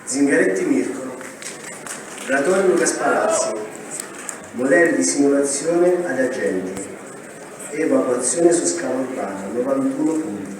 Zingaretti Mirko, Bratoni Luca Spalazzi, modelli di simulazione ad agenti, evacuazione su scala urbana, 91 punti.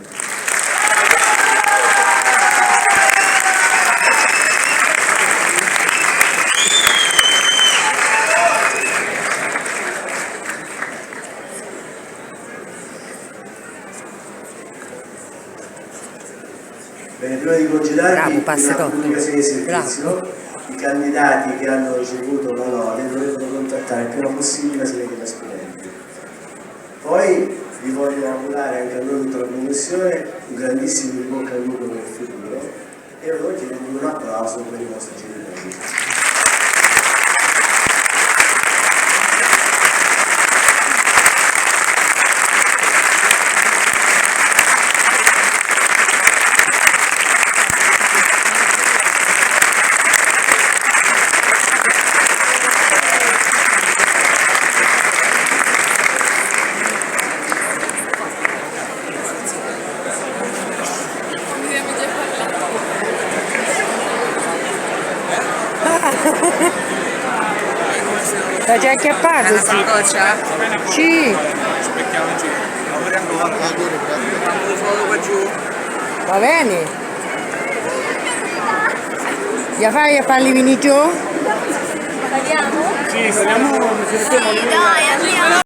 Bene, prima di congedarvi una comunicazione di servizio, i candidati che hanno ricevuto la lode dovrebbero contattare il prima possibile la sede degli studenti. Poi vi voglio augurare anche a noi tutta la commissione un grandissimo in bocca al lupo nel futuro e voglio chiedervi un applauso per i vostri genitori. L'ha già acchiappato, sì. Sì. Va bene. Gli fai a farli venire giù? Parliamo? Sì, parliamo. Sì, dai, andiamo.